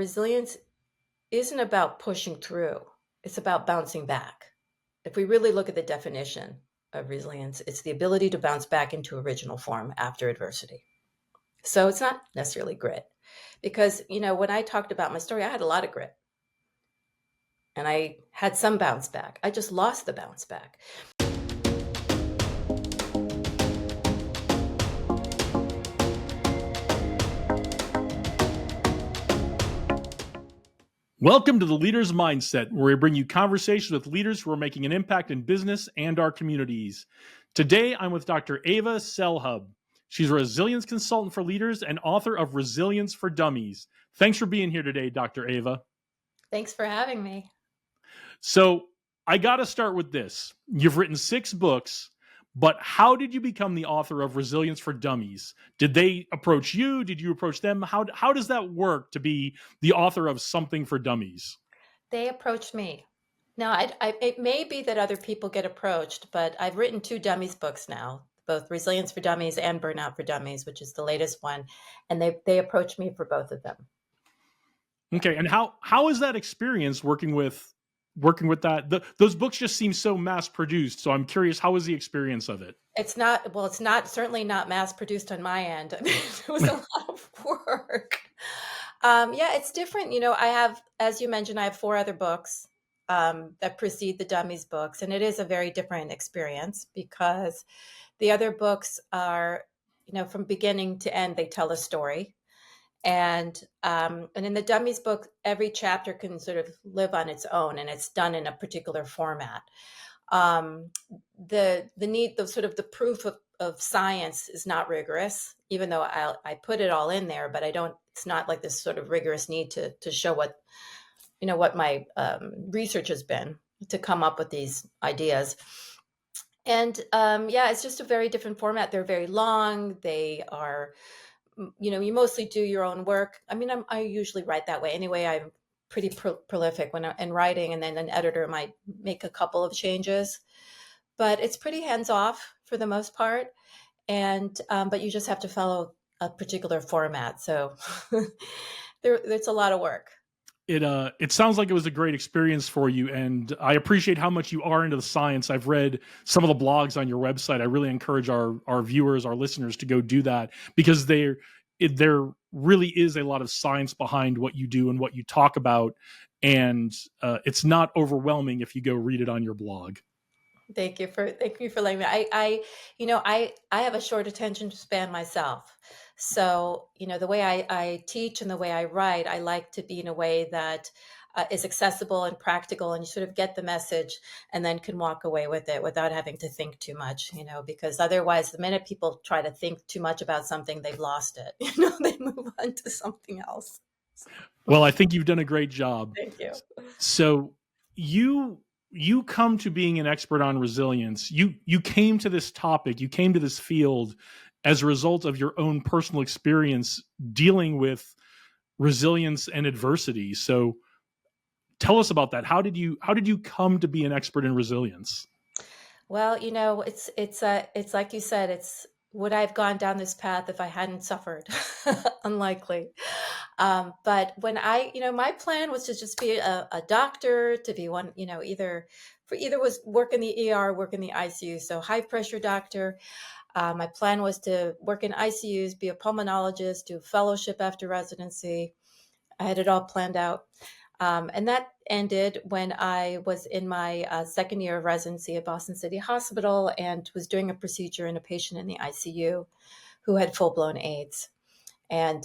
resilience isn't about pushing through. It's about bouncing back. If we really look at the definition of resilience, it's the ability to bounce back into original form after adversity. So it's not necessarily grit because, when I talked about my story, I had a lot of grit and I had some bounce back. I just lost the bounce back. Welcome to the Leader's Mindset, where we bring you conversations with leaders who are making an impact in business and our communities. Today, I'm with Dr. Eva Selhub. She's a resilience consultant for leaders and author of Resilience for Dummies. Thanks for being here today, Dr. Eva. Thanks for having me. So, I got to start with this. You've written 6 books, but how did you become the author of Resilience for Dummies? Did they approach you? Did you approach them? How does that work to be the author of something for dummies? They approached me. Now, it may be that other people get approached, but I've written 2 dummies books now, both Resilience for Dummies and Burnout for Dummies, which is the latest one. And they approached me for both of them. Okay, and how is that experience working with that? Those books just seem so mass produced. So I'm curious, how was the experience of it? It's certainly not mass produced on my end. I mean, it was a lot of work. Yeah, it's different. I have, as you mentioned, I have 4 other books that precede the Dummies books. And it is a very different experience because the other books are, from beginning to end, they tell a story. And in the Dummies book, every chapter can sort of live on its own, and it's done in a particular format. The proof of science is not rigorous, even though I put it all in there, but it's not like this sort of rigorous need to show what my research has been to come up with these ideas. And it's just a very different format. They're very long. They are, you mostly do your own work. I mean, I usually write that way anyway. I'm pretty prolific in writing, and then an editor might make a couple of changes, but it's pretty hands-off for the most part. And but you just have to follow a particular format. So there's a lot of work. It sounds like it was a great experience for you, and I appreciate how much you are into the science. I've read some of the blogs on your website. I really encourage our viewers, our listeners, to go do that because there really is a lot of science behind what you do and what you talk about, and it's not overwhelming if you go read it on your blog. Thank you for letting me. I have a short attention span myself. So, the way I teach and the way I write, I like to be in a way that is accessible and practical, and you sort of get the message and then can walk away with it without having to think too much, because otherwise the minute people try to think too much about something, they've lost it. They move on to something else. Well, I think you've done a great job. Thank you. So you come to being an expert on resilience. You came to this topic, you came to this field as a result of your own personal experience dealing with resilience and adversity. So tell us about that. How did you come to be an expert in resilience? Well, it's like you said, would I have gone down this path if I hadn't suffered? Unlikely. But when my plan was to just be a doctor, to be one, either was work in the ER, work in the ICU. So high pressure doctor. My plan was to work in ICUs, be a pulmonologist, do a fellowship after residency. I had it all planned out. And that ended when I was in my second year of residency at Boston City Hospital and was doing a procedure in a patient in the ICU who had full-blown AIDS. And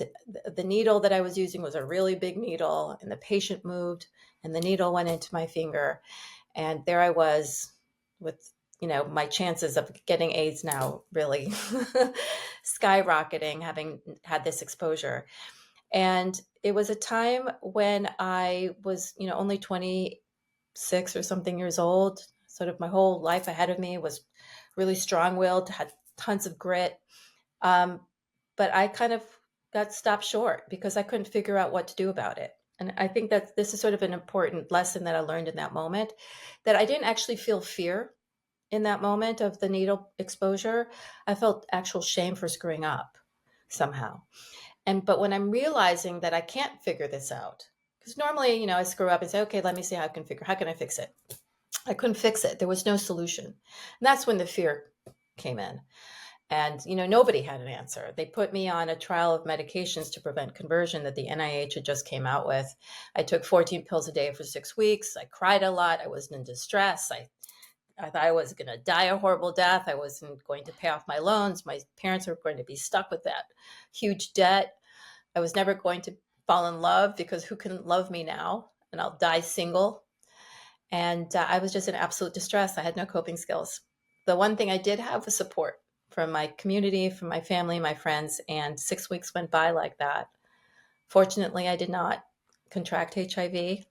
the needle that I was using was a really big needle, and the patient moved and the needle went into my finger. And there I was with, my chances of getting AIDS now really skyrocketing, having had this exposure. And it was a time when I was, only 26 or something years old. Sort of my whole life ahead of me, was really strong-willed, had tons of grit. But I kind of got stopped short because I couldn't figure out what to do about it. And I think that this is sort of an important lesson that I learned in that moment, that I didn't actually feel fear in that moment of the needle exposure. I felt actual shame for screwing up somehow. But when I'm realizing that I can't figure this out, because normally, I screw up and say, okay, let me see how how can I fix it? I couldn't fix it. There was no solution. And that's when the fear came in. And, nobody had an answer. They put me on a trial of medications to prevent conversion that the NIH had just came out with. I took 14 pills a day for 6 weeks. I cried a lot. I was in distress. I thought I was going to die a horrible death. I wasn't going to pay off my loans. My parents were going to be stuck with that huge debt. I was never going to fall in love because who can love me now? And I'll die single. And I was just in absolute distress. I had no coping skills. The one thing I did have was support from my community, from my family, my friends, and 6 weeks went by like that. Fortunately, I did not contract HIV.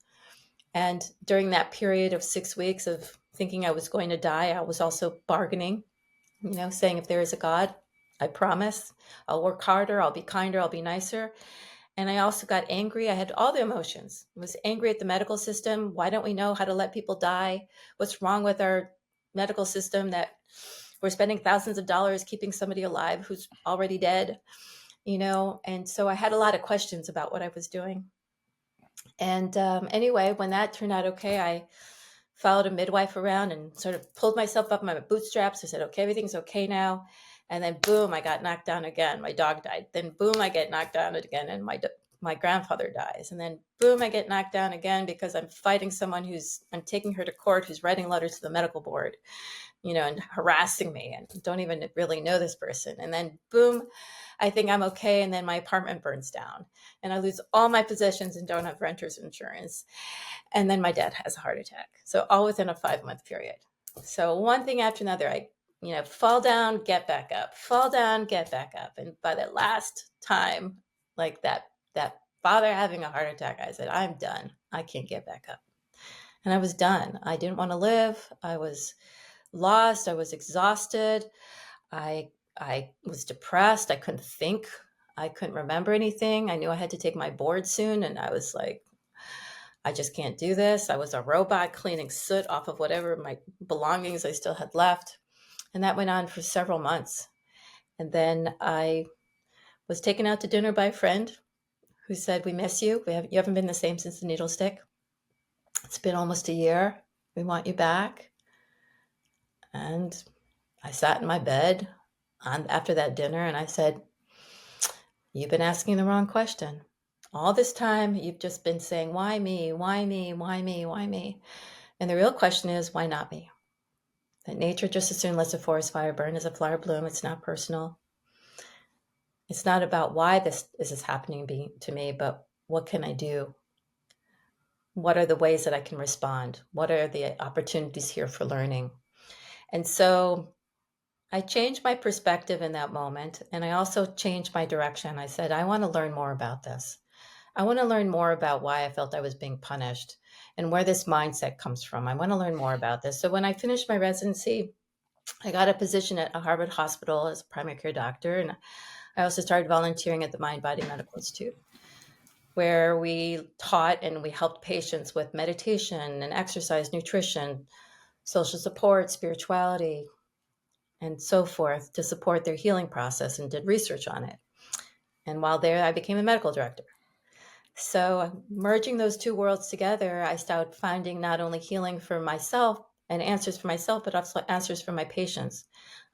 And during that period of 6 weeks of thinking I was going to die, I was also bargaining, saying if there is a God, I promise I'll work harder, I'll be kinder, I'll be nicer. And I also got angry. I had all the emotions. I was angry at the medical system. Why don't we know how to let people die? What's wrong with our medical system that we're spending thousands of dollars keeping somebody alive who's already dead? And so I had a lot of questions about what I was doing. And anyway, when that turned out okay, I followed a midwife around and sort of pulled myself up my bootstraps. I said, okay, everything's okay now. And then boom, I got knocked down again. My dog died. Then boom, I get knocked down again, and my grandfather dies. And then boom, I get knocked down again because I'm fighting someone I'm taking her to court, who's writing letters to the medical board, and harassing me, and don't even really know this person. And then boom, I think I'm okay. And then my apartment burns down and I lose all my possessions and don't have renter's insurance. And then my dad has a heart attack. So all within a 5-month period. So one thing after another, I fall down, get back up, fall down, get back up. And by the last time, like that father having a heart attack, I said, I'm done. I can't get back up. And I was done. I didn't want to live. I was lost. I was exhausted. I was depressed. I couldn't think. I couldn't remember anything. I knew I had to take my board soon. And I was like, I just can't do this. I was a robot cleaning soot off of whatever my belongings I still had left. And that went on for several months. And then I was taken out to dinner by a friend who said, we miss you. You haven't been the same since the needle stick. It's been almost a year. We want you back. And I sat in my bed after that dinner and I said, you've been asking the wrong question. All this time, you've just been saying, why me? Why me? Why me? Why me? And the real question is, why not me? That nature just as soon lets a forest fire burn as a flower bloom. It's not personal. It's not about why this is happening to me, but what can I do? What are the ways that I can respond? What are the opportunities here for learning? And so I changed my perspective in that moment. And I also changed my direction. I said, I want to learn more about this. I want to learn more about why I felt I was being punished and where this mindset comes from. I want to learn more about this. So when I finished my residency, I got a position at a Harvard hospital as a primary care doctor. And I also started volunteering at the Mind Body Medical Institute, where we taught and we helped patients with meditation and exercise, nutrition, social support, spirituality, and so forth to support their healing process, and did research on it. And while there, I became a medical director. So merging those two worlds together, I started finding not only healing for myself and answers for myself, but also answers for my patients.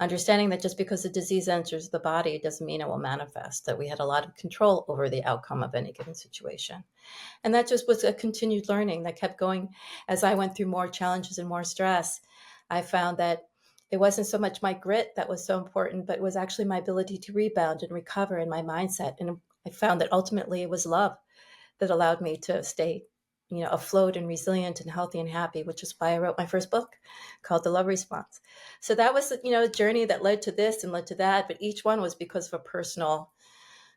Understanding that just because the disease enters the body doesn't mean it will manifest, that we had a lot of control over the outcome of any given situation. And that just was a continued learning that kept going as I went through more challenges and more stress. I found that it wasn't so much my grit that was so important, but it was actually my ability to rebound and recover in my mindset. And I found that ultimately it was love that allowed me to stay, afloat and resilient and healthy and happy, which is why I wrote my first book called The Love Response. So that was, a journey that led to this and led to that, but each one was because of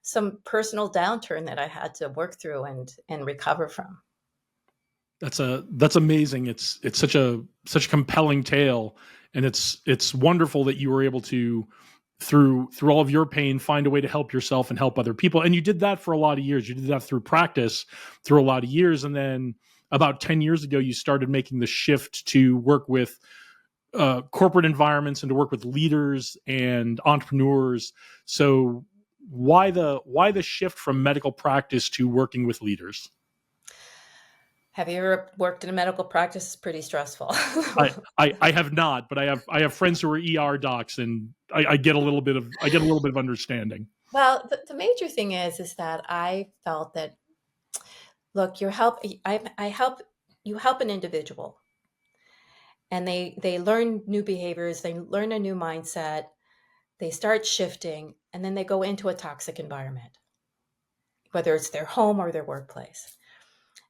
some personal downturn that I had to work through and recover from. That's amazing. It's such a compelling tale, and it's wonderful that you were able to, through all of your pain, find a way to help yourself and help other people. And you did that for a lot of years. You did that through practice through a lot of years. And then about 10 years ago, you started making the shift to work with corporate environments and to work with leaders and entrepreneurs. So why the shift from medical practice to working with leaders? Have you ever worked in a medical practice? It's pretty stressful. I have not, but I have friends who are ER docs, and I get a little bit of understanding. Well, the major thing is that I felt that, look, I help, you help an individual, and they learn new behaviors, they learn a new mindset, they start shifting, and then they go into a toxic environment, whether it's their home or their workplace.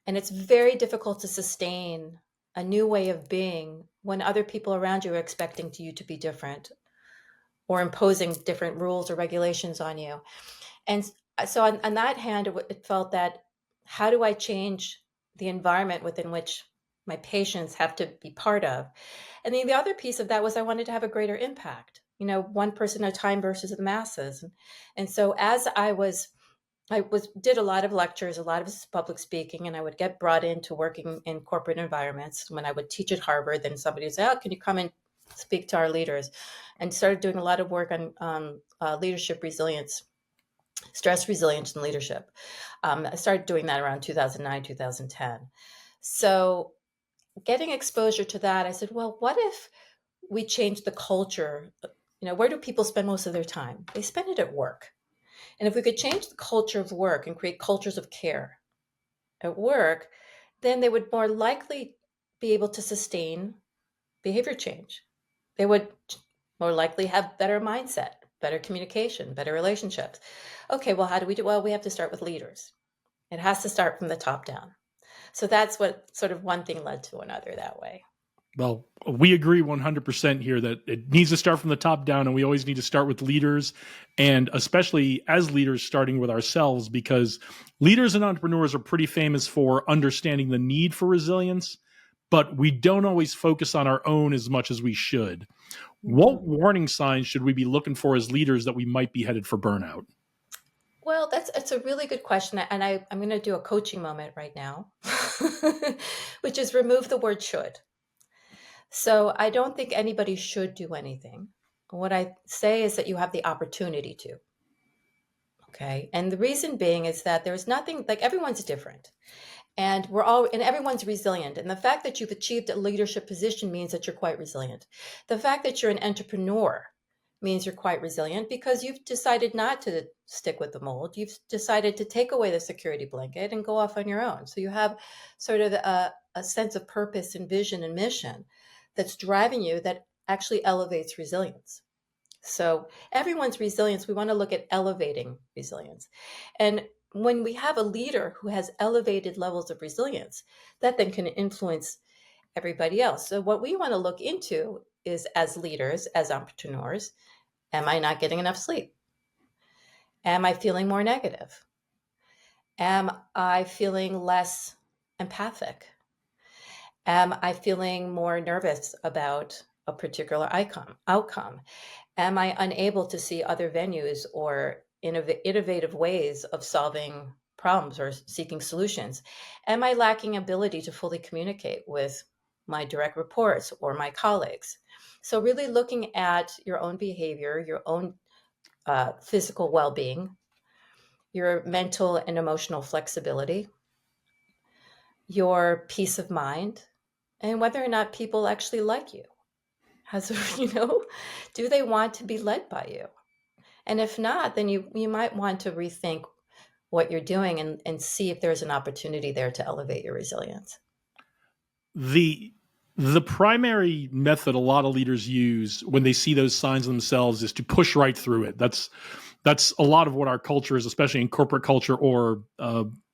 And it's very difficult to sustain a new way of being when other people around you are expecting you to be different or imposing different rules or regulations on you. And so on that hand, it felt that, how do I change the environment within which my patients have to be part of? And then the other piece of that was, I wanted to have a greater impact, one person at a time versus the masses. And so as did a lot of lectures, a lot of public speaking, and I would get brought into working in corporate environments. When I would teach at Harvard, then somebody would say, "Oh, can you come and speak to our leaders?" And started doing a lot of work on leadership resilience, stress resilience, and leadership. I started doing that around 2009, 2010. So getting exposure to that, I said, well, what if we change the culture? Where do people spend most of their time? They spend it at work. And if we could change the culture of work and create cultures of care at work, then they would more likely be able to sustain behavior change. They would more likely have better mindset, better communication, better relationships. Okay, well, how do we do? Well, we have to start with leaders. It has to start from the top down. So that's what sort of one thing led to another that way. Well, we agree 100% here that it needs to start from the top down, and we always need to start with leaders, and especially as leaders, starting with ourselves, because leaders and entrepreneurs are pretty famous for understanding the need for resilience, but we don't always focus on our own as much as we should. What warning signs should we be looking for as leaders that we might be headed for burnout? Well, it's a really good question, and I'm going to do a coaching moment right now, which is remove the word should. So I don't think anybody should do anything. What I say is that you have the opportunity to. Okay. And the reason being is that there's nothing, like, everyone's different, and everyone's resilient. And the fact that you've achieved a leadership position means that you're quite resilient. The fact that you're an entrepreneur means you're quite resilient because you've decided not to stick with the mold. You've decided to take away the security blanket and go off on your own. So you have sort of a sense of purpose and vision and mission that's driving you, that actually elevates resilience. So everyone's resilience, we want to look at elevating resilience. And when we have a leader who has elevated levels of resilience, that then can influence everybody else. So what we want to look into is, as leaders, as entrepreneurs, am I not getting enough sleep? Am I feeling more negative? Am I feeling less empathic? Am I feeling more nervous about a particular outcome? Am I unable to see other venues or innovative ways of solving problems or seeking solutions? Am I lacking ability to fully communicate with my direct reports or my colleagues? So really looking at your own behavior, your own physical well-being, your mental and emotional flexibility, your peace of mind, and whether or not people actually like you. Has do they want to be led by you? And if not, then you might want to rethink what you're doing, and see if there's an opportunity there to elevate your resilience. The primary method a lot of leaders use when they see those signs themselves is to push right through it. That's a lot of what our culture is, especially in corporate culture or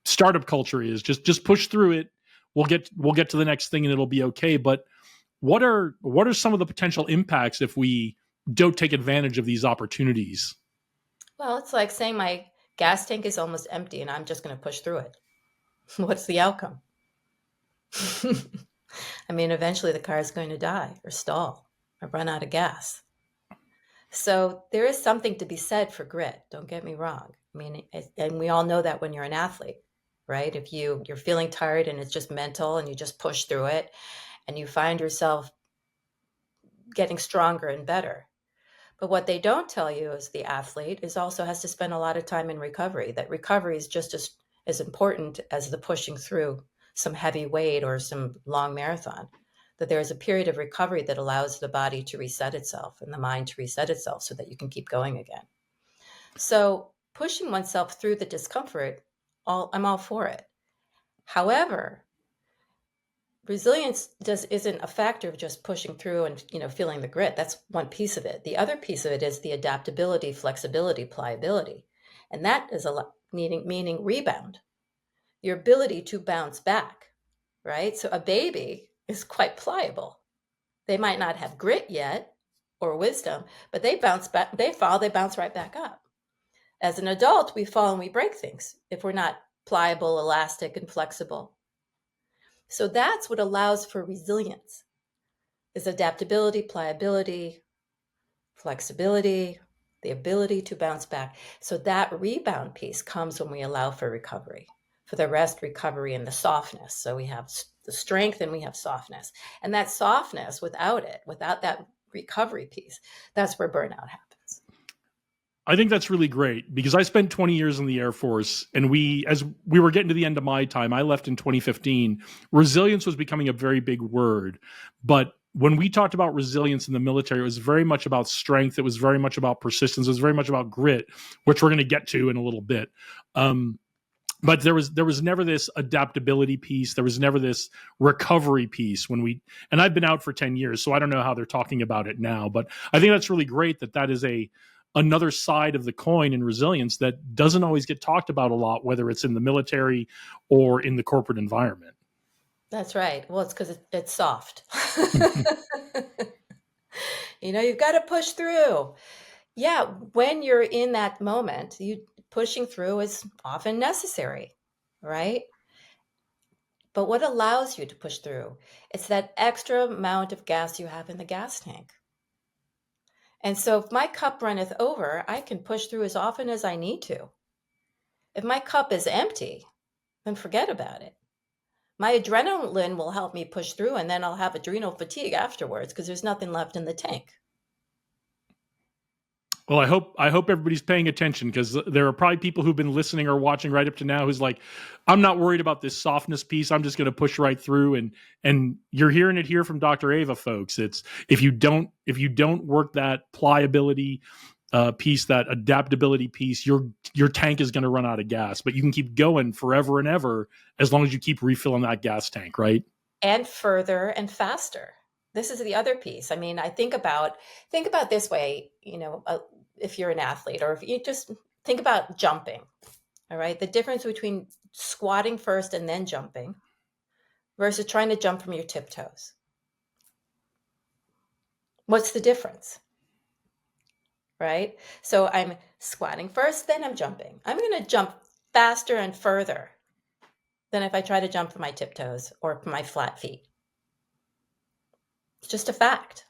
startup culture, is just push through it. We'll get to the next thing and it'll be okay. But what are some of the potential impacts if we don't take advantage of these opportunities? Well, it's like saying my gas tank is almost empty and I'm just going to push through it. What's the outcome? I mean, eventually the car is going to die or stall or run out of gas. So there is something to be said for grit. Don't get me wrong. I mean, and we all know that when you're an athlete, right? If you're feeling tired and it's just mental and you just push through it and you find yourself getting stronger and better. But what they don't tell you as the athlete is also has to spend a lot of time in recovery, that recovery is just as important as the pushing through some heavy weight or some long marathon, that there is a period of recovery that allows the body to reset itself and the mind to reset itself so that you can keep going again. So pushing oneself through the discomfort, I'm all for it. However, resilience isn't a factor of just pushing through and feeling the grit. That's one piece of it. The other piece of it is the adaptability, flexibility, pliability, and that is meaning rebound, your ability to bounce back, right? So a baby is quite pliable. They might not have grit yet or wisdom, but they bounce back. They fall, they bounce right back up. As an adult, we fall and we break things if we're not pliable, elastic, and flexible. So that's what allows for resilience, is adaptability, pliability, flexibility, the ability to bounce back. So that rebound piece comes when we allow for recovery. For the rest, recovery and the softness. So we have the strength and we have softness. And that softness, without that recovery piece, that's where burnout happens. I think that's really great because I spent 20 years in the Air Force, and as we were getting to the end of my time, I left in 2015. Resilience was becoming a very big word. But when we talked about resilience in the military, it was very much about strength. It was very much about persistence. It was very much about grit, which we're going to get to in a little bit. But there was never this adaptability piece. There was never this recovery piece and I've been out for 10 years, so I don't know how they're talking about it now. But I think that's really great that is another side of the coin in resilience that doesn't always get talked about a lot, whether it's in the military or in the corporate environment. That's right. Well, it's because it's soft. You've got to push through. Yeah, when you're in that moment, pushing through is often necessary, right? But what allows you to push through? It's that extra amount of gas you have in the gas tank. And so if my cup runneth over, I can push through as often as I need to. If my cup is empty, then forget about it. My adrenaline will help me push through, and then I'll have adrenal fatigue afterwards because there's nothing left in the tank. Well, I hope everybody's paying attention, because there are probably people who've been listening or watching right up to now who's like, I'm not worried about this softness piece. I'm just going to push right through. And you're hearing it here from Dr. Eva, folks. It's if you don't work that pliability piece, that adaptability piece, your tank is going to run out of gas. But you can keep going forever and ever as long as you keep refilling that gas tank, right? And further and faster. This is the other piece. I mean, I think about this way, if you're an athlete, or if you just think about jumping, all right? The difference between squatting first and then jumping versus trying to jump from your tiptoes. What's the difference? Right? So I'm squatting first, then I'm jumping. I'm going to jump faster and further than if I try to jump from my tiptoes or from my flat feet. It's just a fact.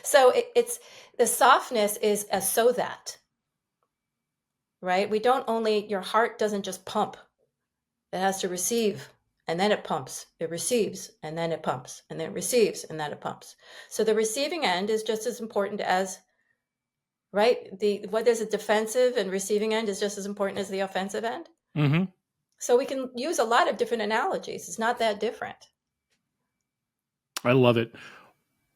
So it's the softness is a so that, right? Your heart doesn't just pump. It has to receive, and then it pumps. It receives, and then it pumps, and then it receives, and then it pumps. So the receiving end is just as important as, right? What is a defensive and receiving end is just as important as the offensive end. Mm-hmm. So we can use a lot of different analogies. It's not that different. I love it.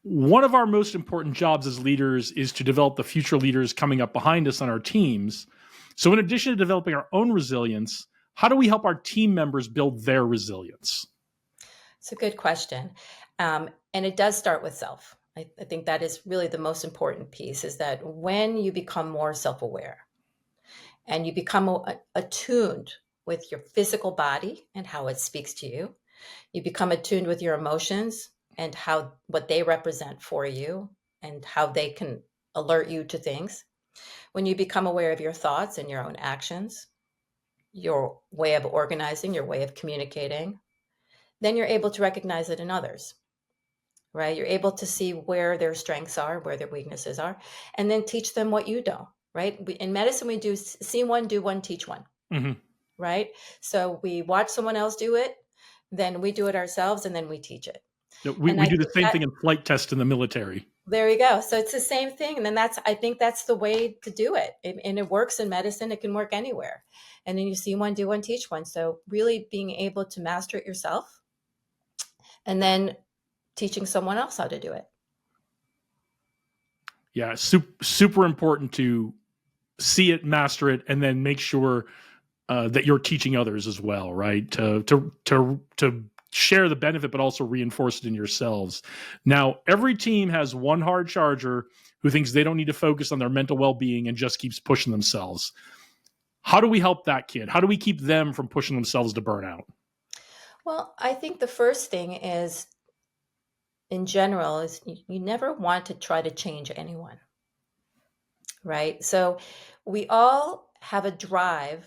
One of our most important jobs as leaders is to develop the future leaders coming up behind us on our teams. So in addition to developing our own resilience, how do we help our team members build their resilience? It's a good question. And it does start with self. I think that is really the most important piece, is that when you become more self-aware and you become attuned with your physical body and how it speaks to you, you become attuned with your emotions and what they represent for you and how they can alert you to things. When you become aware of your thoughts and your own actions, your way of organizing, your way of communicating, then you're able to recognize it in others, right? You're able to see where their strengths are, where their weaknesses are, and then teach them what you do, right? In medicine, we do see one, do one, teach one, mm-hmm. right? So we watch someone else do it, then we do it ourselves, and then we teach it. And We I do the think same that thing in flight tests in the military. there you go. So it's the same thing. And then I think that's the way to do it. And it works in medicine. It can work anywhere. And then you see one, do one, teach one. So really being able to master it yourself and then teaching someone else how to do it. Yeah, super important to see it, master it, and then make sure that you're teaching others as well, right? To share the benefit, but also reinforce it in yourselves. Now, every team has one hard charger who thinks they don't need to focus on their mental well-being and just keeps pushing themselves. How do we help that kid? How do we keep them from pushing themselves to burnout? Well, I think the first thing is, in general, is you never want to try to change anyone, right? So we all have a drive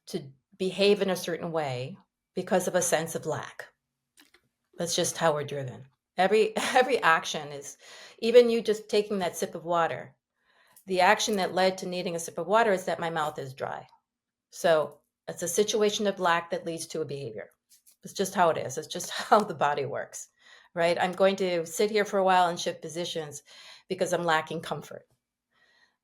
to behave in a certain way because of a sense of lack. That's just how we're driven. Every action is, even you just taking that sip of water, the action that led to needing a sip of water is that my mouth is dry. So it's a situation of lack that leads to a behavior. It's just how it is. It's just how the body works, right? I'm going to sit here for a while and shift positions because I'm lacking comfort.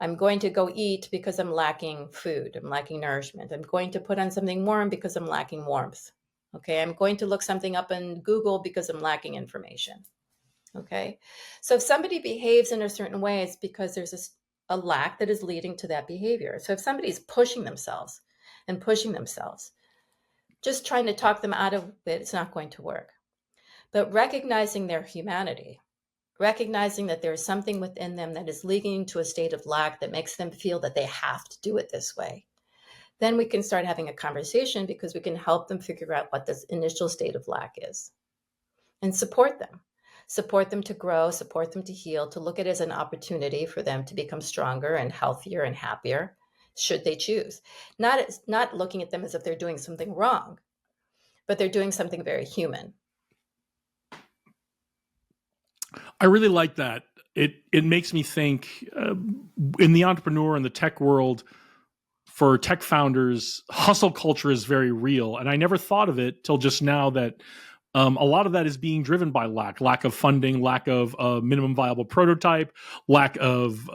I'm going to go eat because I'm lacking food. I'm lacking nourishment. I'm going to put on something warm because I'm lacking warmth. Okay. I'm going to look something up in Google because I'm lacking information. Okay. So if somebody behaves in a certain way, it's because there's a lack that is leading to that behavior. So if somebody's pushing themselves and pushing themselves, just trying to talk them out of it, it's not going to work. But recognizing their humanity, recognizing that there is something within them that is leading to a state of lack that makes them feel that they have to do it this way, then we can start having a conversation because we can help them figure out what this initial state of lack is and support them to grow, support them to heal, to look at it as an opportunity for them to become stronger and healthier and happier, should they choose. Not looking at them as if they're doing something wrong, but they're doing something very human. I really like that. It makes me think in the entrepreneur and the tech world, for tech founders, hustle culture is very real. And I never thought of it till just now that a lot of that is being driven by lack of funding, lack of minimum viable prototype, lack of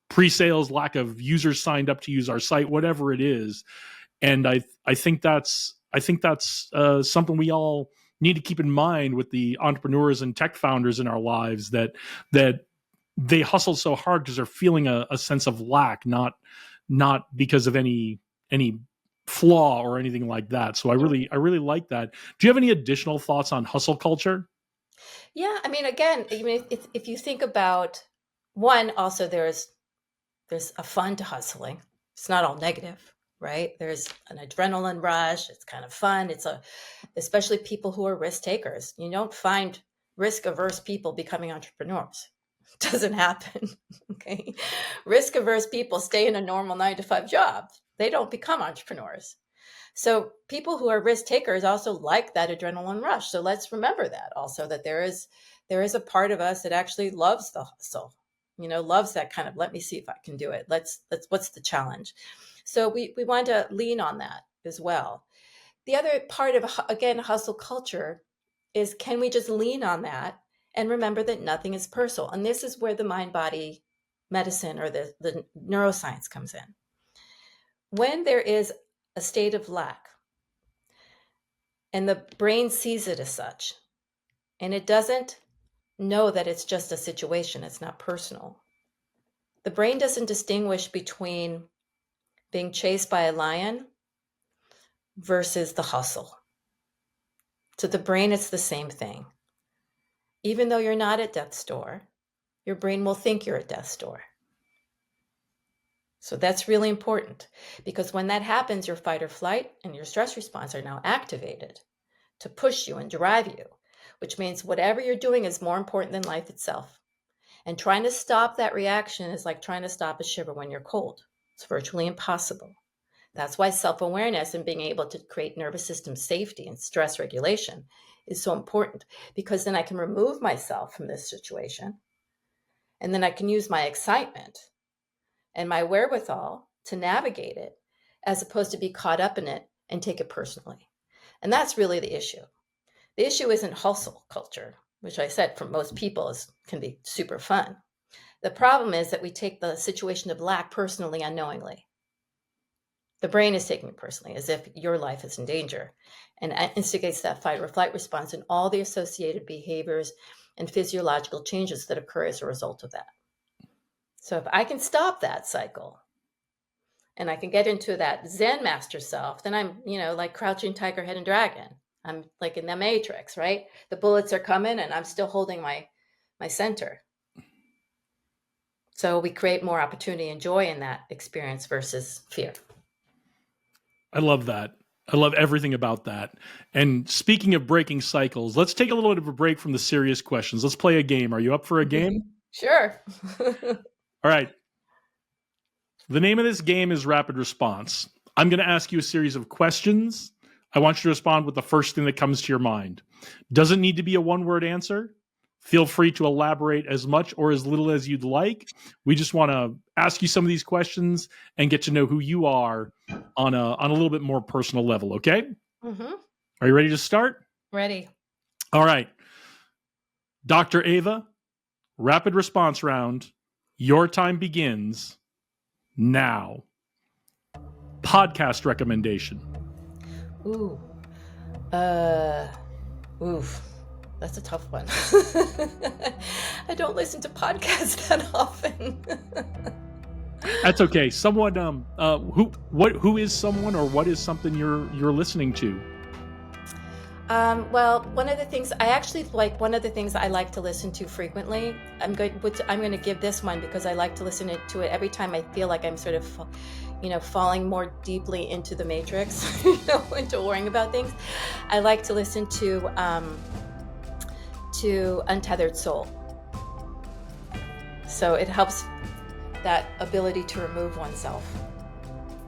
pre-sales, lack of users signed up to use our site, whatever it is. And I think that's something we all need to keep in mind with the entrepreneurs and tech founders in our lives, that they hustle so hard because they're feeling a sense of lack, not because of any flaw or anything like that. So I really like that. Do you have any additional thoughts on hustle culture? Yeah, I mean, again, if you think about one, also there's a fun to hustling. It's not all negative, right? There's an adrenaline rush. It's kind of fun. Especially people who are risk takers. You don't find risk averse people becoming entrepreneurs. It doesn't happen. Okay. Risk averse people stay in a normal 9 to 5 job. They don't become entrepreneurs. So people who are risk takers also like that adrenaline rush. So let's remember that also, that there is a part of us that actually loves the hustle, loves that kind of, let me see if I can do it. Let's what's the challenge? So we want to lean on that as well. The other part of, again, hustle culture is, can we just lean on that and remember that nothing is personal? And this is where the mind body medicine or the neuroscience comes in. When there is a state of lack and the brain sees it as such, and it doesn't know that it's just a situation, it's not personal. The brain doesn't distinguish between being chased by a lion versus the hustle. To the brain, it's the same thing. Even though you're not at death's door, your brain will think you're at death's door. So that's really important, because when that happens, your fight or flight and your stress response are now activated to push you and drive you, which means whatever you're doing is more important than life itself. And trying to stop that reaction is like trying to stop a shiver when you're cold. It's virtually impossible. That's why self-awareness and being able to create nervous system safety and stress regulation is so important, because then I can remove myself from this situation, and then I can use my excitement and my wherewithal to navigate it, as opposed to be caught up in it and take it personally. And that's really the issue. The issue isn't hustle culture, which I said for most people can be super fun. The problem is that we take the situation of lack personally unknowingly. The brain is taking it personally, as if your life is in danger, and instigates that fight or flight response and all the associated behaviors and physiological changes that occur as a result of that. So if I can stop that cycle and I can get into that Zen master self, then I'm, like crouching tiger, hidden dragon. I'm like in the Matrix, right? The bullets are coming and I'm still holding my center. So we create more opportunity and joy in that experience versus fear. I love that. I love everything about that. And speaking of breaking cycles, let's take a little bit of a break from the serious questions. Let's play a game. Are you up for a game? Sure. All right. The name of this game is Rapid Response. I'm going to ask you a series of questions. I want you to respond with the first thing that comes to your mind. Doesn't need to be a one-word answer. Feel free to elaborate as much or as little as you'd like. We just want to ask you some of these questions and get to know who you are on a little bit more personal level, okay? Mm-hmm. Are you ready to start? Ready. All right. Dr. Eva, rapid response round. Your time begins now. Podcast recommendation. Ooh. Oof. That's a tough one. I don't listen to podcasts that often. That's okay. Someone, who is someone or what is something you're listening to? Well, one of the things I like to listen to frequently. I'm going to give this one because I like to listen to it every time I feel like I'm sort of, falling more deeply into the matrix, into worrying about things. I like to listen to Untethered Soul. So it helps that ability to remove oneself.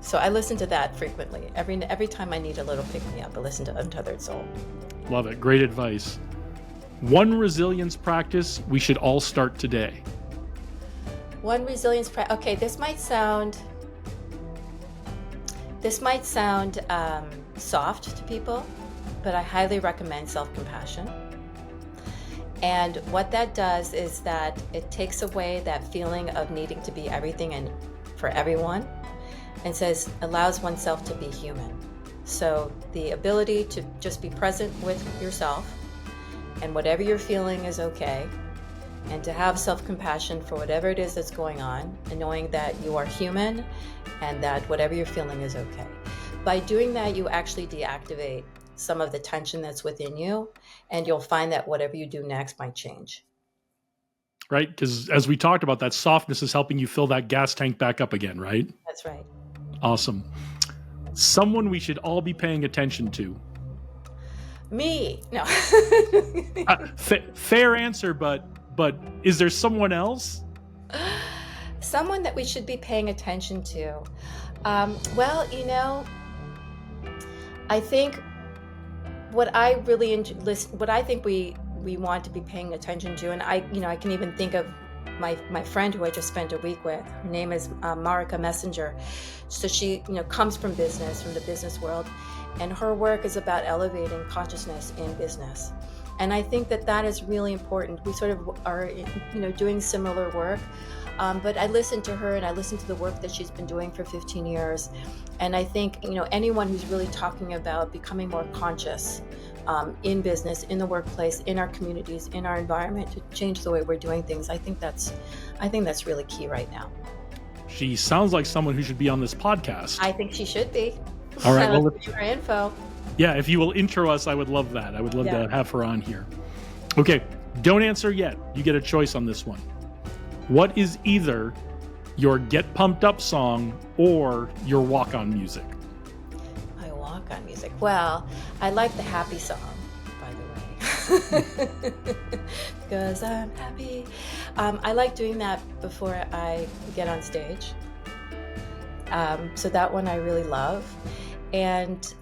So I listen to that frequently. Every time I need a little pick-me-up, I listen to Untethered Soul. Love it. Great advice. One resilience practice we should all start today. One resilience practice. Okay, this might sound soft to people, but I highly recommend self-compassion. And what that does is that it takes away that feeling of needing to be everything and for everyone, and allows oneself to be human. So the ability to just be present with yourself, and whatever you're feeling is okay, and to have self-compassion for whatever it is that's going on, and knowing that you are human and that whatever you're feeling is okay. By doing that, you actually deactivate some of the tension that's within you, and you'll find that whatever you do next might change. Right? Because as we talked about, that softness is helping you fill that gas tank back up again, right? That's right. Awesome. Someone we should all be paying attention to. Me. No. Fair answer, but is there someone else? Someone that we should be paying attention to. I think what I really what I think we want to be paying attention to, and I can even think of my friend who I just spent a week with. Her name is Marika Messenger. So she comes from the business world, and her work is about elevating consciousness in business. And I think that is really important. We sort of are doing similar work. But I listen to her and I listen to the work that she's been doing for 15 years. And I think, anyone who's really talking about becoming more conscious in business, in the workplace, in our communities, in our environment, to change the way we're doing things, I think that's really key right now. She sounds like someone who should be on this podcast. I think she should be. All right. Well, give her info. Yeah, if you will intro us, I would love that. I would love to have her on here. Okay, don't answer yet. You get a choice on this one. What is either your get pumped up song or your walk on music? My walk on music. Well, I like the happy song, by the way, because I'm happy. I like doing that before I get on stage. So that one I really love, and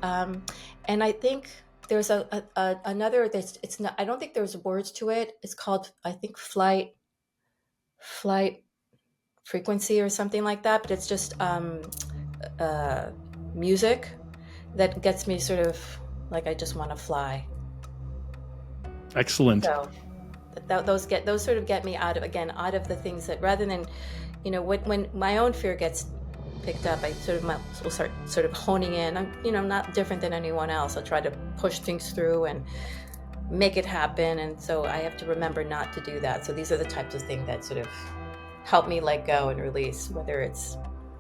I think there's another. It's not. I don't think there's words to it. It's called, I think, flight frequency or something like that, but it's just music that gets me sort of like I just want to fly. Excellent. So those sort of get me out of the things that, rather than, when my own fear gets picked up, I will start sort of honing in. I'm not different than anyone else. I'll try to push things through and make it happen. And so I have to remember not to do that. So these are the types of things that sort of help me let go and release, whether it's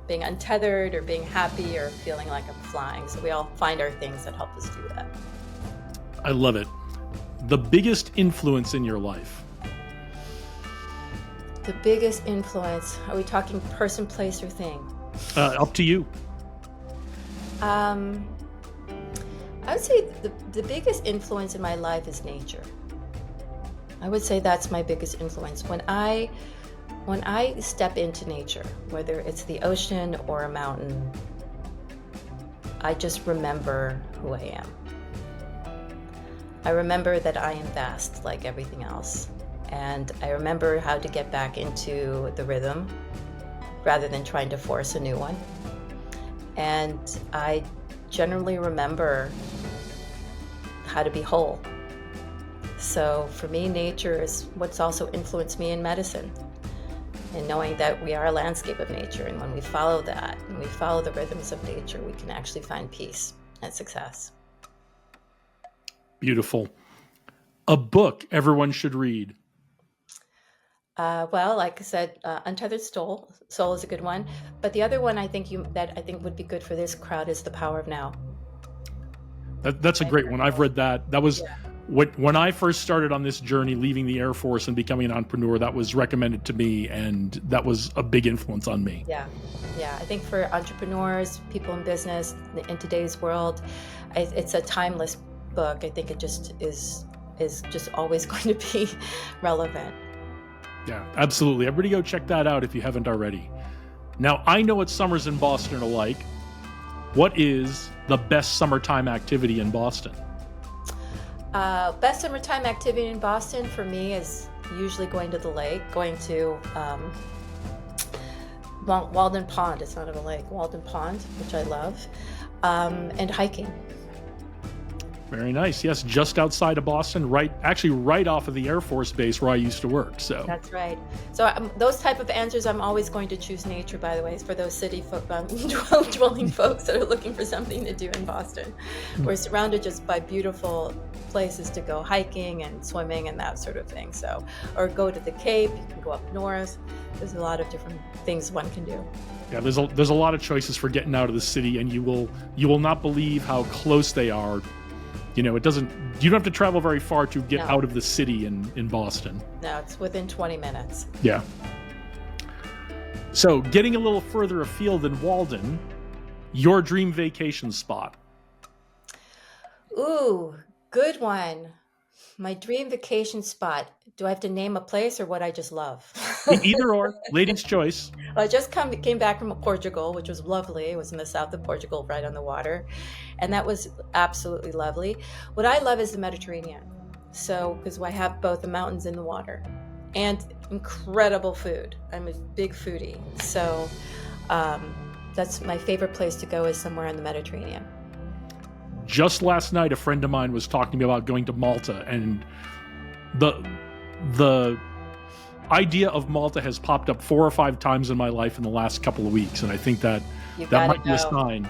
being untethered or being happy or feeling like I'm flying. So we all find our things that help us do that. I love it. The biggest influence in your life? The biggest influence, are we talking person, place, or thing? Up to you. I would say the biggest influence in my life is nature. I would say that's my biggest influence. When I step into nature, whether it's the ocean or a mountain, I just remember who I am. I remember that I am vast like everything else. And I remember how to get back into the rhythm rather than trying to force a new one. And I generally remember how to be whole. So for me, nature is what's also influenced me in medicine. And knowing that we are a landscape of nature, and when we follow that, and we follow the rhythms of nature, we can actually find peace and success. Beautiful. A book everyone should read? Well, like I said, Untethered Soul is a good one. But the other one I think would be good for this crowd is The Power of Now. That's a great one. I've read that. That was when I first started on this journey, leaving the Air Force and becoming an entrepreneur. That was recommended to me, and that was a big influence on me. Yeah. I think for entrepreneurs, people in business, in today's world, it's a timeless book. I think it just is just always going to be relevant. Yeah, absolutely. Everybody go check that out if you haven't already. Now, I know what summers in Boston are like. What is the best summertime activity in Boston? Best summertime activity in Boston for me is usually going to the lake, going to Walden Pond. It's not a lake, Walden Pond, which I love, and hiking. Very nice. Yes, just outside of Boston, right off of the Air Force Base where I used to work. So that's right. So those type of answers, I'm always going to choose nature. By the way, for those city dwelling folks that are looking for something to do in Boston, we're surrounded just by beautiful places to go hiking and swimming and that sort of thing. So, or go to the Cape. You can go up north. There's a lot of different things one can do. Yeah, there's a lot of choices for getting out of the city, and you will not believe how close they are. You don't have to travel very far to get out of the city in Boston. No, it's within 20 minutes. Yeah. So getting a little further afield than Walden, your dream vacation spot? Ooh, good one. My dream vacation spot. Do I have to name a place or what I just love? Either or. Ladies' choice. Well, I just came back from Portugal, which was lovely. It was in the south of Portugal, right on the water. And that was absolutely lovely. What I love is the Mediterranean. So, because I have both the mountains and the water and incredible food. I'm a big foodie. So that's my favorite place to go, is somewhere in the Mediterranean. Just last night, a friend of mine was talking to me about going to Malta, and the idea of Malta has popped up 4 or 5 times in my life in the last couple of weeks, and I think that might be a sign.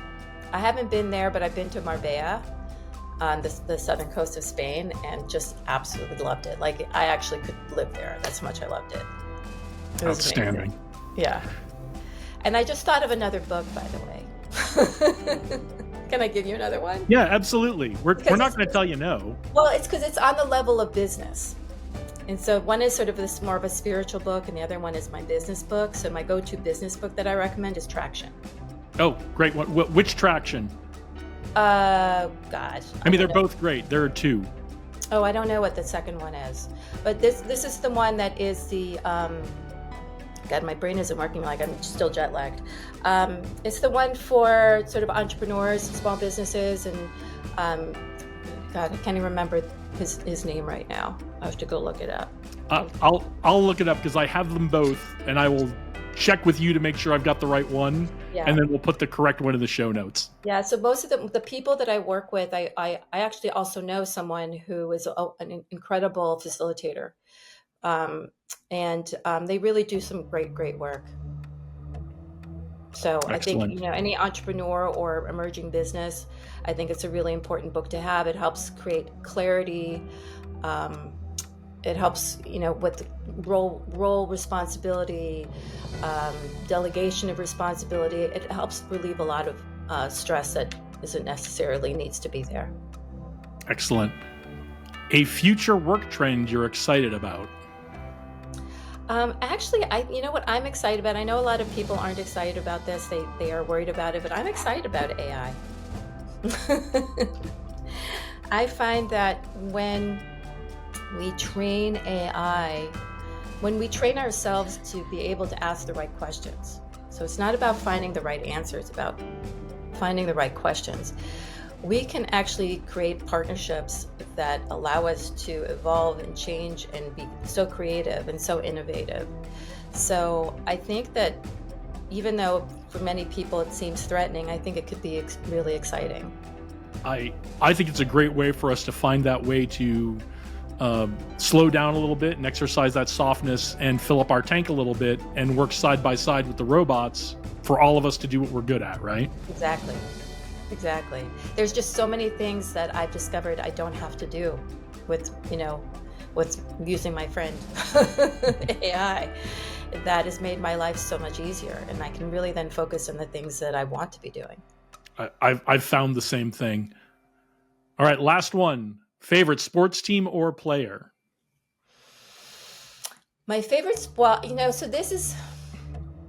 I haven't been there, but I've been to Marbella on the southern coast of Spain, and just absolutely loved it. Like, I actually could live there. That's how much I loved it. It was outstanding. Amazing. Yeah. And I just thought of another book, by the way. Can I give you another one? Yeah, absolutely. We're not going to tell you no. Well, it's because it's on the level of business. And so one is sort of this more of a spiritual book, and the other one is my business book. So my go-to business book that I recommend is Traction. Oh, great one. Which Traction? God. I mean, they're both great. There are 2. Oh, I don't know what the second one is. But this is the one that is the... God, my brain isn't working, like I'm still jet lagged. It's the one for sort of entrepreneurs, small businesses, and God, I can't even remember his name right now. I have to go look it up. I'll look it up because I have them both, and I will check with you to make sure I've got the right one, Yeah. and then we'll put the correct one in the show notes. Yeah, so most of the people that I work with, I actually also know someone who is an incredible facilitator, um, and they really do some great work. So I think, Excellent. any entrepreneur or emerging business, I think it's a really important book to have. It helps create clarity. Um, it helps, with role responsibility, um, delegation of responsibility. It helps relieve a lot of stress that isn't necessarily needs to be there. Excellent. A future work trend you're excited about? Actually, you know what I'm excited about? I know a lot of people aren't excited about this. They are worried about it, but I'm excited about AI. I find that we train AI, when we train ourselves to be able to ask the right questions. So it's not about finding the right answer, it's about finding the right questions. We can actually create partnerships that allow us to evolve and change and be so creative and so innovative. So I think that even though for many people it seems threatening, I think it could be really exciting. I think it's a great way for us to find that way to slow down a little bit and exercise that softness and fill up our tank a little bit and work side by side with the robots for all of us to do what we're good at, right? Exactly. Exactly. There's just so many things that I've discovered I don't have to do with, with using my friend AI. That has made my life so much easier, and I can really then focus on the things that I want to be doing. I've found the same thing. All right, last one. Favorite sports team or player? My favorite, well, so this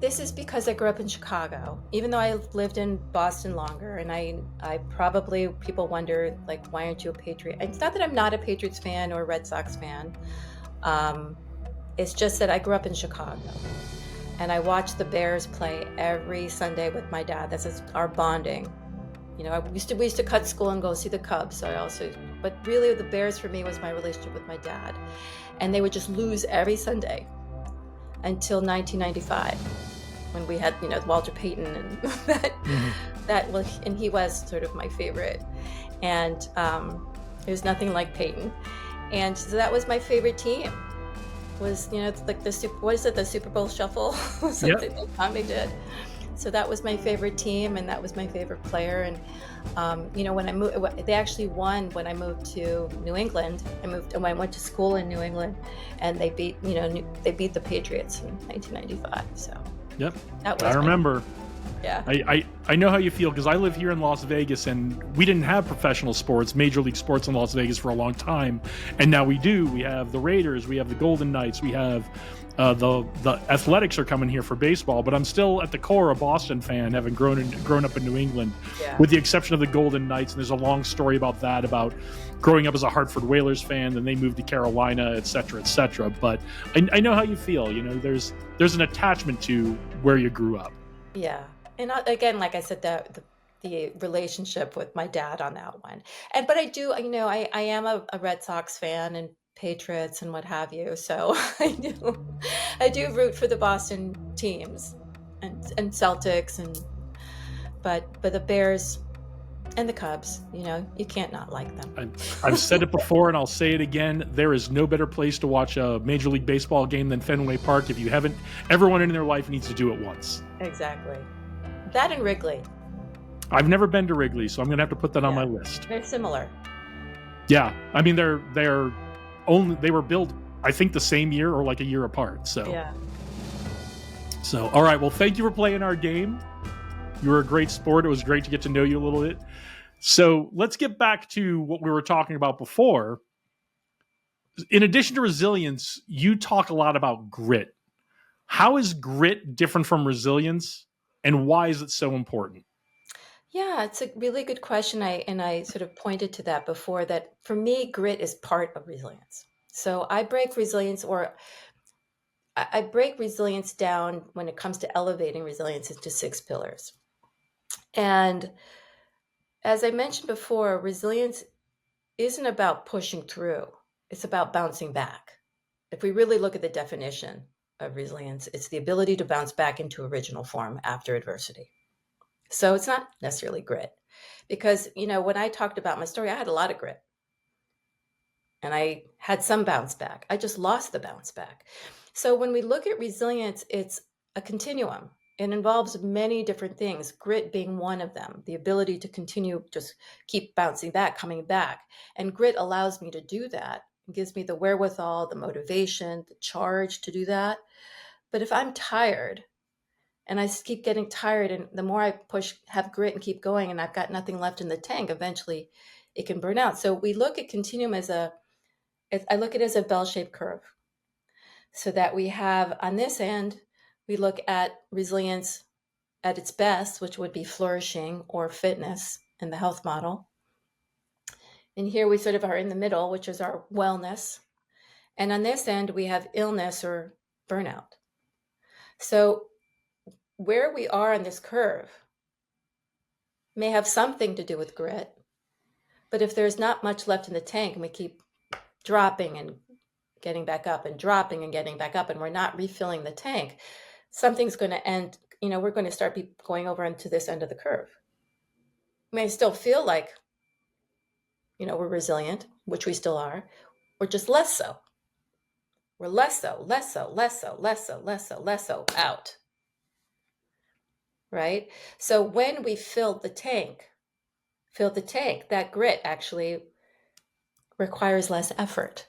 is because I grew up in Chicago, even though I lived in Boston longer. And I probably, people wonder, like, why aren't you a Patriot? It's not that I'm not a Patriots fan or a Red Sox fan. Um, it's just that I grew up in Chicago, and I watched the Bears play every Sunday with my dad. That's our bonding. We used to cut school and go see the Cubs. But really the Bears for me was my relationship with my dad. And they would just lose every Sunday until 1995, when we had, Walter Payton and Mhm. and he was sort of my favorite. And there's nothing like Payton. And so that was my favorite team. Was, like what is it, the Super Bowl Shuffle? Something Yep. that Tommy did. So that was my favorite team, and that was my favorite player. And when I moved, they actually won when I moved to New England. I went to school in New England, and they beat the Patriots in 1995. So Yep. that I was remember. yeah. I know how you feel, because I live here in Las Vegas, and we didn't have professional sports, major league sports in Las Vegas for a long time, and now we do. We have the Raiders, we have the Golden Knights, we have the Athletics are coming here for baseball, but I'm still at the core a Boston fan, having grown up in New England, Yeah. with the exception of the Golden Knights. And there's a long story about that, about growing up as a Hartford Whalers fan, then they moved to Carolina, et cetera, et cetera. But I know how you feel. There's an attachment to where you grew up. Yeah. And again, like I said, the relationship with my dad on that one. But I do, I am a Red Sox fan and Patriots and what have you. So I do root for the Boston teams and Celtics, but the Bears and the Cubs, you can't not like them. I've said it before, and I'll say it again. There is no better place to watch a Major League Baseball game than Fenway Park. If you haven't, everyone in their life needs to do it once. Exactly. That and Wrigley. I've never been to Wrigley, so I'm going to have to put that on my list. They're similar. Yeah, I mean they were built, I think, the same year or like a year apart. So Yeah. So all right, well, thank you for playing our game. You were a great sport. It was great to get to know you a little bit. So let's get back to what we were talking about before. In addition to resilience, you talk a lot about grit. How is grit different from resilience, and why is it so important? Yeah, it's a really good question. I sort of pointed to that before, that for me, grit is part of resilience. So I break resilience down when it comes to elevating resilience into 6 pillars. And as I mentioned before, resilience isn't about pushing through, it's about bouncing back. If we really look at the definition of resilience, it's the ability to bounce back into original form after adversity. So it's not necessarily grit, because, when I talked about my story, I had a lot of grit and I had some bounce back. I just lost the bounce back. So when we look at resilience, it's a continuum. It involves many different things, grit being one of them, the ability to continue, just keep bouncing back, coming back. And grit allows me to do that. It gives me the wherewithal, the motivation, the charge to do that. But if I'm tired and I keep getting tired, and the more I push, have grit and keep going, and I've got nothing left in the tank, eventually it can burn out. So we look at continuum I look at it as a bell-shaped curve, so that we have on this end, we look at resilience at its best, which would be flourishing or fitness in the health model. And here we sort of are in the middle, which is our wellness. And on this end, we have illness or burnout. So where we are on this curve may have something to do with grit, but if there's not much left in the tank and we keep dropping and getting back up and dropping and getting back up, and we're not refilling the tank, something's going to end. We're going to start going over into this end of the curve. We may still feel like, we're resilient, which we still are. We're just less so. We're less so, less so, less so, less so, less so, less so out. Right? So when we fill the tank, that grit actually requires less effort.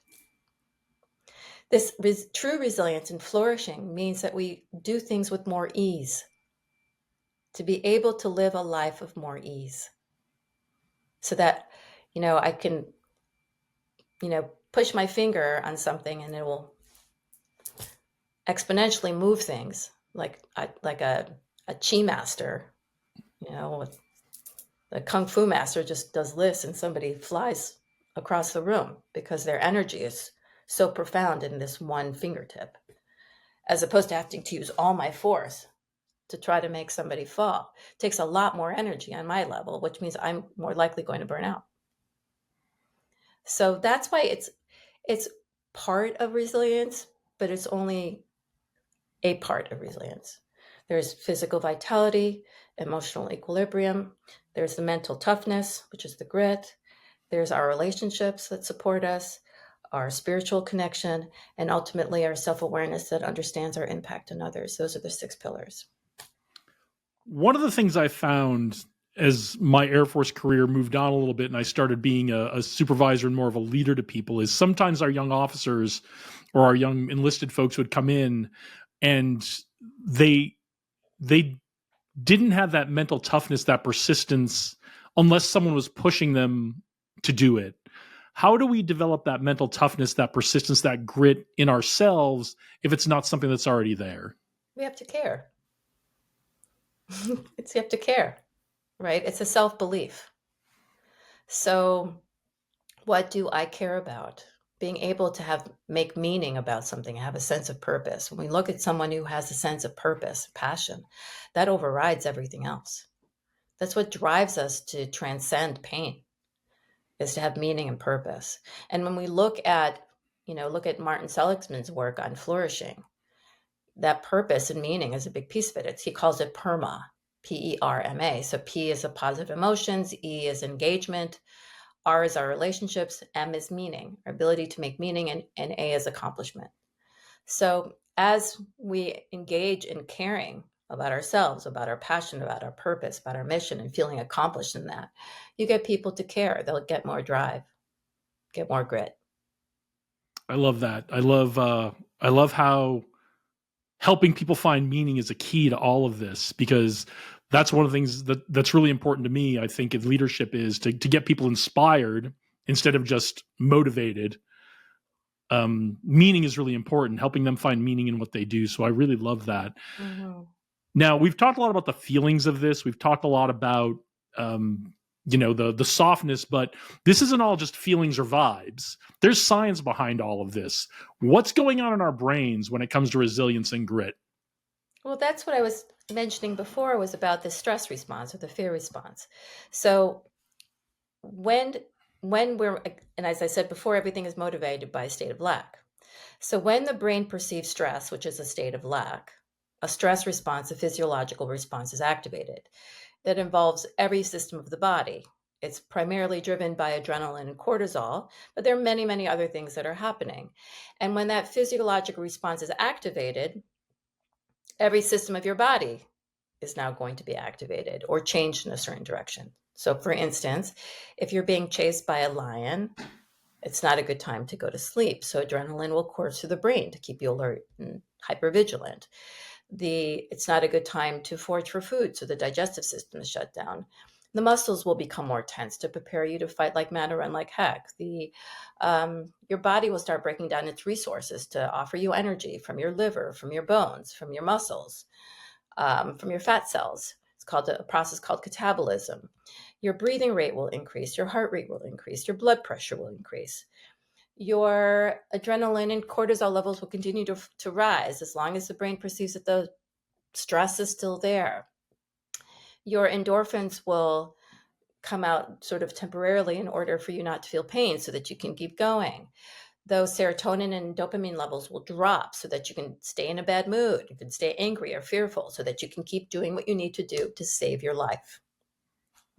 This true resilience and flourishing means that we do things with more ease, to be able to live a life of more ease, so that, I can, push my finger on something and it will exponentially move things, like a chi master, the kung fu master just does this and somebody flies across the room because their energy is so profound in this one fingertip, as opposed to having to use all my force to try to make somebody fall. It takes a lot more energy on my level, which means I'm more likely going to burn out. So that's why it's part of resilience, but it's only a part of resilience. There's physical vitality, emotional equilibrium. There's the mental toughness, which is the grit. There's our relationships that support us, our spiritual connection, and ultimately our self-awareness that understands our impact on others. Those are the 6 pillars. One of the things I found as my Air Force career moved on a little bit and I started being a supervisor and more of a leader to people is sometimes our young officers or our young enlisted folks would come in and they didn't have that mental toughness, that persistence, unless someone was pushing them to do it. How do we develop that mental toughness, that persistence, that grit in ourselves if it's not something that's already there? We have to care. You have to care, right? It's a self-belief. So what do I care about? Being able to make meaning about something, have a sense of purpose. When we look at someone who has a sense of purpose, passion, that overrides everything else. That's what drives us to transcend pain, is to have meaning and purpose. And when we look at Martin Seligman's work on flourishing, that purpose and meaning is a big piece of it. He calls it PERMA, PERMA. So P is a positive emotions, E is engagement, R is our relationships, M is meaning, our ability to make meaning, and A is accomplishment. So as we engage in caring about ourselves, about our passion, about our purpose, about our mission, and feeling accomplished in that, you get people to care. They'll get more drive, get more grit. I love that. I love how helping people find meaning is a key to all of this, because that's one of the things that's really important to me. I think in leadership is to get people inspired instead of just motivated. Meaning is really important, helping them find meaning in what they do. So I really love that. Mm-hmm. Now, we've talked a lot about the feelings of this. We've talked a lot about the softness, but this isn't all just feelings or vibes. There's science behind all of this. What's going on in our brains when it comes to resilience and grit? Well, that's what I was mentioning before, was about the stress response or the fear response. So when we're, and as I said before, everything is motivated by a state of lack. So when the brain perceives stress, which is a state of lack, a stress response, a physiological response, is activated. that involves every system of the body. It's primarily driven by adrenaline and cortisol, but there are many, many other things that are happening. And when that physiological response is activated, every system of your body is now going to be activated or changed in a certain direction. So, for instance, if you're being chased by a lion, it's not a good time to go to sleep. So, adrenaline will course through the brain to keep you alert and hypervigilant. It's not a good time to forage for food, so the digestive system is shut down. The muscles will become more tense to prepare you to fight like mad or run like heck. Your body will start breaking down its resources to offer you energy from your liver, from your bones, from your muscles, from your fat cells. It's called a process called catabolism. Your breathing rate will increase, your heart rate will increase, your blood pressure will increase. Your adrenaline and cortisol levels will continue to rise as long as the brain perceives that the stress is still there. Your endorphins will come out sort of temporarily in order for you not to feel pain so that you can keep going. Those serotonin and dopamine levels will drop so that you can stay in a bad mood. You can stay angry or fearful so that you can keep doing what you need to do to save your life.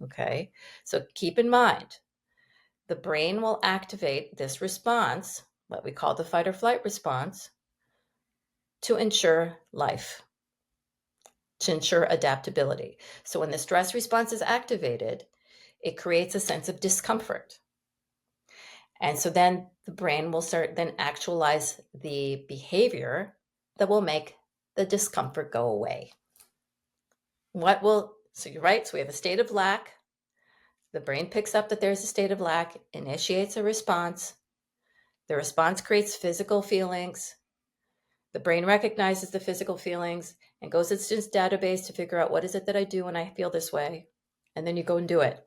Okay, so keep in mind, the brain will activate this response, what we call the fight or flight response, to ensure life, to ensure adaptability. So when the stress response is activated, it creates a sense of discomfort. And so then the brain will start then actualize the behavior that will make the discomfort go away. So you're right, so we have a state of lack. The brain picks up that there's a state of lack, initiates a response. The response creates physical feelings. The brain recognizes the physical feelings and goes into its database to figure out what is it that I do when I feel this way. And then you go and do it.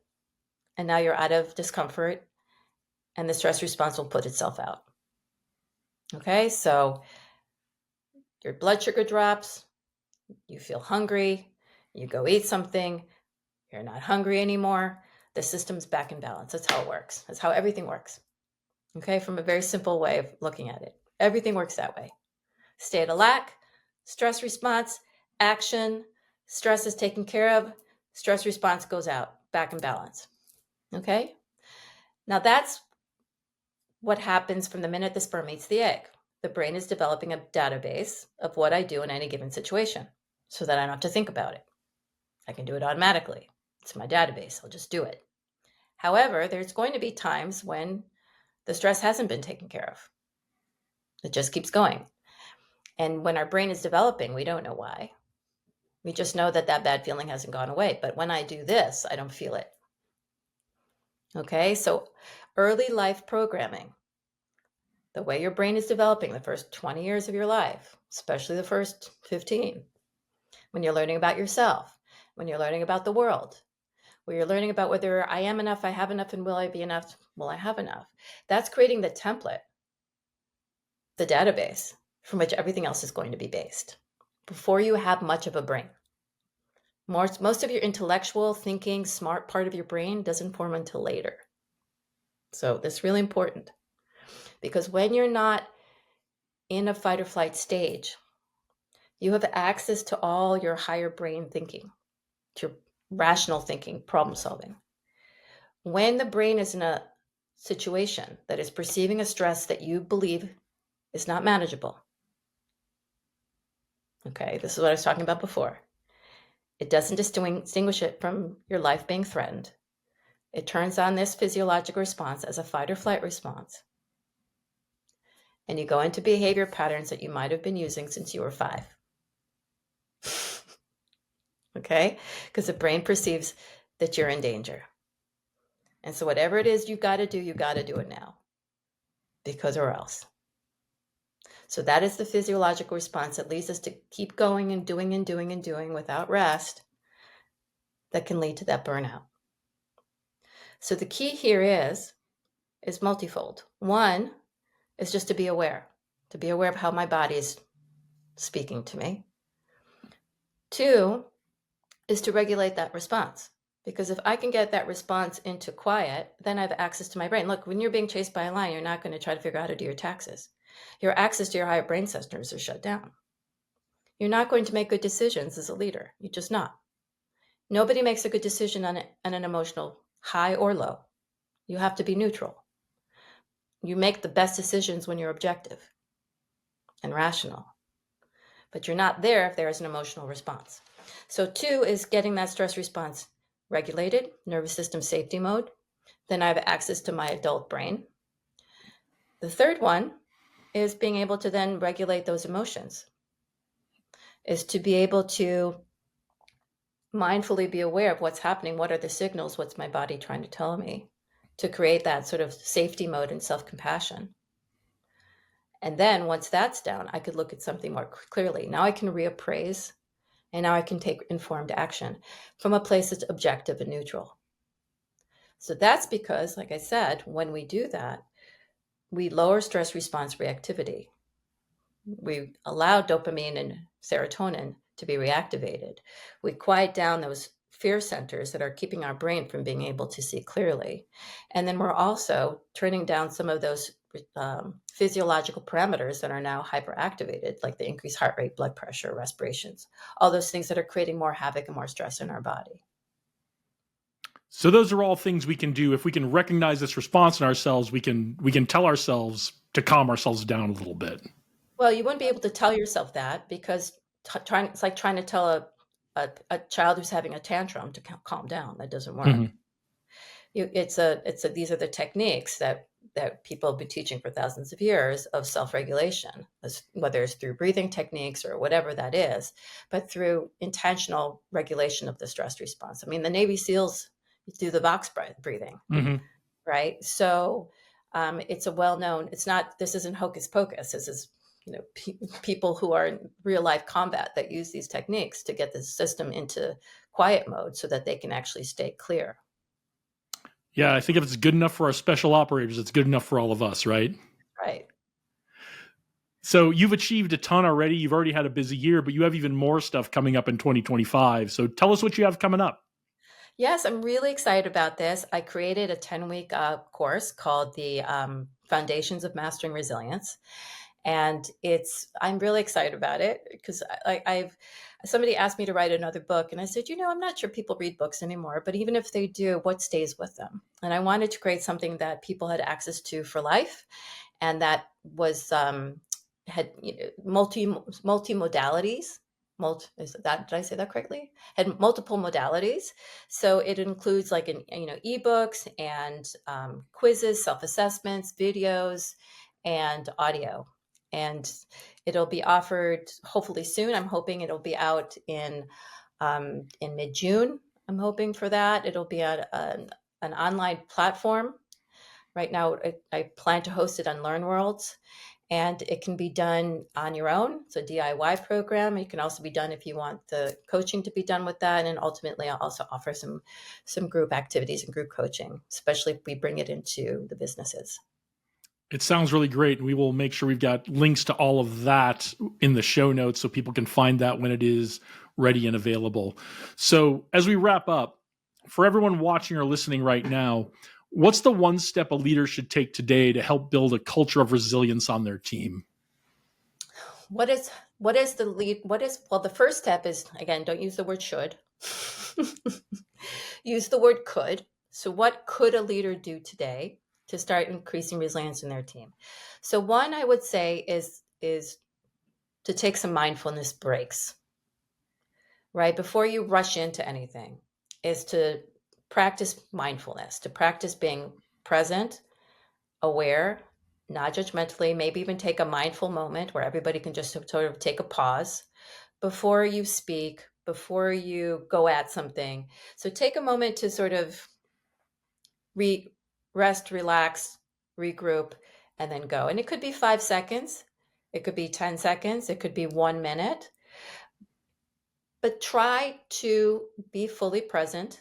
And now you're out of discomfort and the stress response will put itself out. Okay, so your blood sugar drops, you feel hungry, you go eat something, you're not hungry anymore, the system's back in balance. That's how it works. That's how everything works. Okay, from a very simple way of looking at it. Everything works that way. State of lack, stress response, action, stress is taken care of, stress response goes out, back in balance. Okay? Now that's what happens from the minute the sperm meets the egg. The brain is developing a database of what I do in any given situation so that I don't have to think about it. I can do it automatically. It's my database. I'll just do it. However, there's going to be times when the stress hasn't been taken care of. It just keeps going. And when our brain is developing, we don't know why. We just know that that bad feeling hasn't gone away. But when I do this, I don't feel it. Okay, so early life programming, the way your brain is developing the first 20 years of your life, especially the first 15, when you're learning about yourself, when you're learning about the world, where you're learning about whether I am enough, I have enough, and will I be enough, will I have enough? That's creating the template, the database from which everything else is going to be based before you have much of a brain. Most of your intellectual thinking, smart part of your brain doesn't form until later. So that's really important because when you're not in a fight or flight stage, you have access to all your higher brain thinking, to your rational thinking, problem solving. When the brain is in a situation that is perceiving a stress that you believe is not manageable, okay, this is what I was talking about before. It doesn't distinguish it from your life being threatened. It turns on this physiological response as a fight or flight response. And you go into behavior patterns that you might have been using since you were 5. Okay? Because the brain perceives that you're in danger. And so whatever it is you got to do it now. Because or else. So that is the physiological response that leads us to keep going and doing and doing and doing without rest that can lead to that burnout. So the key here is multifold. One is just to be aware of how my body is speaking to me. 2 is to regulate that response. Because if I can get that response into quiet, then I have access to my brain. Look, when you're being chased by a lion, you're not going to try to figure out how to do your taxes. Your access to your higher brain centers are shut down. You're not going to make good decisions as a leader. You're just not. Nobody makes a good decision on an emotional high or low. You have to be neutral. You make the best decisions when you're objective and rational, but you're not there if there is an emotional response. So 2 is getting that stress response regulated, nervous system safety mode. Then I have access to my adult brain. The third one is being able to then regulate those emotions, is to be able to mindfully be aware of what's happening. What are the signals? What's my body trying to tell me, to create that sort of safety mode and self-compassion. And then once that's down, I could look at something more clearly. Now I can reappraise, and now I can take informed action from a place that's objective and neutral. So that's because, like I said, when we do that, we lower stress response reactivity. We allow dopamine and serotonin to be reactivated. We quiet down those fear centers that are keeping our brain from being able to see clearly. And then we're also turning down some of those physiological parameters that are now hyperactivated, like the increased heart rate, blood pressure, respirations, all those things that are creating more havoc and more stress in our body. So those are all things we can do. If we can recognize this response in ourselves, we can tell ourselves to calm ourselves down a little bit. Well, you wouldn't be able to tell yourself that, because it's like trying to tell a child who's having a tantrum to calm down. That doesn't work. Mhm. These are the techniques that people have been teaching for thousands of years of self-regulation, whether it's through breathing techniques or whatever that is, but through intentional regulation of the stress response. I mean, the Navy SEALs do the box breathing, Mhm. right? So it's a well-known. It's not. This isn't hocus pocus. This is, people who are in real life combat that use these techniques to get the system into quiet mode so that they can actually stay clear. Yeah, I think if it's good enough for our special operators, it's good enough for all of us, right? Right. So you've achieved a ton already. You've already had a busy year, but you have even more stuff coming up in 2025. So tell us what you have coming up. Yes, I'm really excited about this. I created a 10-week course called the Foundations of Mastering Resilience. And I'm really excited about it because somebody asked me to write another book. And I said, I'm not sure people read books anymore, but even if they do, what stays with them? And I wanted to create something that people had access to for life, and that was, had multi-modalities. Did I say that correctly? Had multiple modalities. So it includes like ebooks and quizzes, self-assessments, videos, and audio. And it'll be offered hopefully soon. I'm hoping it'll be out in mid-June. I'm hoping for that. It'll be on an online platform. Right now, I plan to host it on LearnWorlds, and it can be done on your own. It's a DIY program. It can also be done if you want the coaching to be done with that. And ultimately, I'll also offer some group activities and group coaching, especially if we bring it into the businesses. It sounds really great. And we will make sure we've got links to all of that in the show notes so people can find that when it is ready and available. So as we wrap up, for everyone watching or listening right now, what's the one step a leader should take today to help build a culture of resilience on their team? What is the lead? Well, the first step is, again, don't use the word should. Use the word could. So what could a leader do today to start increasing resilience in their team? So one, I would say, is to take some mindfulness breaks, right? Before you rush into anything, is to practice mindfulness, to practice being present, aware, not judgmentally, maybe even take a mindful moment where everybody can just sort of take a pause before you speak, before you go at something. So take a moment to sort of rest, relax, regroup, and then go. And it could be 5 seconds, it could be 10 seconds, it could be 1 minute. But try to be fully present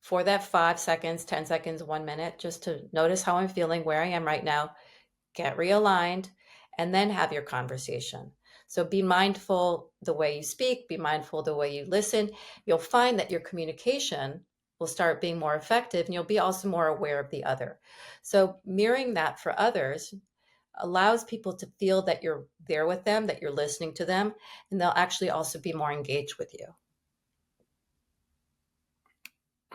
for that 5 seconds, 10 seconds, 1 minute, just to notice how I'm feeling, where I am right now, get realigned, and then have your conversation. So be mindful the way you speak, be mindful the way you listen. You'll find that your communication will start being more effective, and you'll be also more aware of the other. So mirroring that for others allows people to feel that you're there with them, that you're listening to them, and they'll actually also be more engaged with you.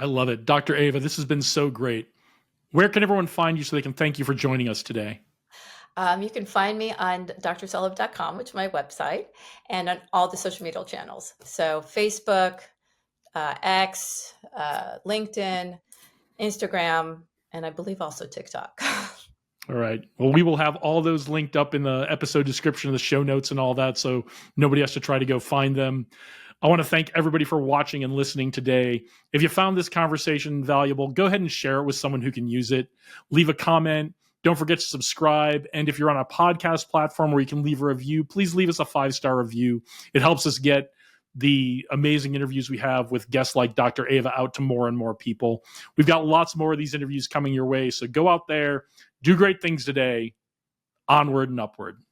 I love it. Dr. Eva, this has been so great. Where can everyone find you so they can thank you for joining us today? You can find me on drselhub.com, which is my website, and on all the social media channels. So Facebook, X, LinkedIn, Instagram, and I believe also TikTok. All right. Well, we will have all those linked up in the episode description, the show notes, and all that, so nobody has to try to go find them. I want to thank everybody for watching and listening today. If you found this conversation valuable, go ahead and share it with someone who can use it. Leave a comment. Don't forget to subscribe. And if you're on a podcast platform where you can leave a review, please leave us a 5-star review. It helps us get the amazing interviews we have with guests like Dr. Eva out to more and more people. We've got lots more of these interviews coming your way. So go out there, do great things today. Onward and upward.